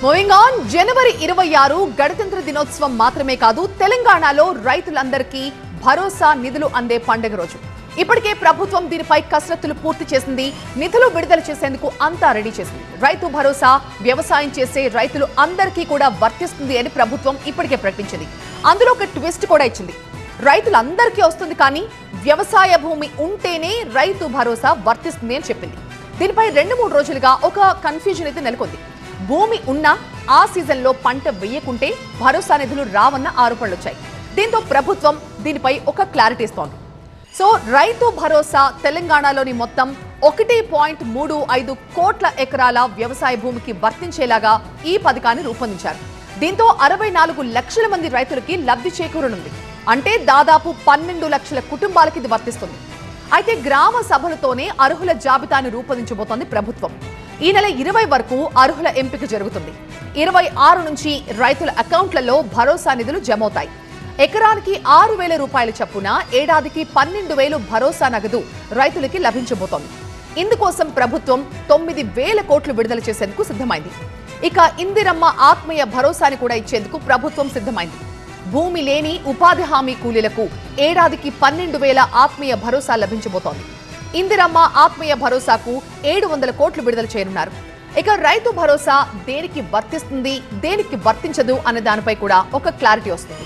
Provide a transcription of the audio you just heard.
Moving on, జనవరి 26 గణతంత్ర దినోత్సవం మాత్రమే కాదు, తెలంగాణలో రైతులందరికీ భరోసా నిధులు అందే పండుగ రోజు. ఇప్పటికే ప్రభుత్వం దీనిపై కసరత్తులు పూర్తి చేసింది. నిధులు విడుదల చేసేందుకు అంతా రెడీ చేసింది. రైతు భరోసా వ్యవసాయం చేసే రైతులు అందరికీ కూడా వర్తిస్తుంది అని ప్రభుత్వం ఇప్పటికే ప్రకటించింది. అందులో ఒక ట్విస్ట్ కూడా ఇచ్చింది. రైతులందరికీ వస్తుంది, కానీ వ్యవసాయ భూమి ఉంటేనే రైతు భరోసా వర్తిస్తుంది అని చెప్పింది. దీనిపై 2-3 రోజులుగా ఒక కన్ఫ్యూజన్ అయితే నెలకొంది. భూమి ఉన్నా ఆ సీజన్లో పంట వేయకుంటే భరోసా నిధులు రావన్న ఆరోపణలు వచ్చాయి. దీంతో ప్రభుత్వం దీనిపై ఒక క్లారిటీ ఇస్తోంది. సో రైతు భరోసా తెలంగాణలోని మొత్తం 1.35 కోట్ల ఎకరాల వ్యవసాయ భూమికి వర్తించేలాగా ఈ పథకాన్ని రూపొందించారు. దీంతో 64 లక్షల మంది రైతులకి లబ్ధి చేకూరనుంది. అంటే దాదాపు 12 లక్షల కుటుంబాలకి ఇది వర్తిస్తుంది. అయితే గ్రామ సభలతోనే అర్హుల జాబితాను రూపొందించబోతోంది ప్రభుత్వం. ఈ నెల 20 వరకు అర్హుల ఎంపిక జరుగుతుంది. 26 నుంచి రైతుల అకౌంట్లలో భరోసా నిధులు జమవుతాయి. ఎకరానికి 6,000 రూపాయల చొప్పున ఏడాదికి 12,000 భరోసా నగదు రైతులకి లభించబోతోంది. ఇందుకోసం ప్రభుత్వం 9,000 కోట్లు విడుదల చేసేందుకు సిద్ధమైంది. ఇక ఇందిరమ్మ ఆత్మీయ భరోసాని కూడా ఇచ్చేందుకు ప్రభుత్వం సిద్ధమైంది. భూమి లేని ఉపాధి హామీ కూలీలకు ఏడాదికి 12,000 ఆత్మీయ భరోసా లభించబోతోంది. ఇందిరమ్మ ఆత్మీయ భరోసాకు 700 కోట్లు విడుదల చేయనున్నారు. ఇక రైతు భరోసా దేనికి వర్తిస్తుంది, దేనికి వర్తించదు అనే దానిపై కూడా ఒక క్లారిటీ వస్తుంది.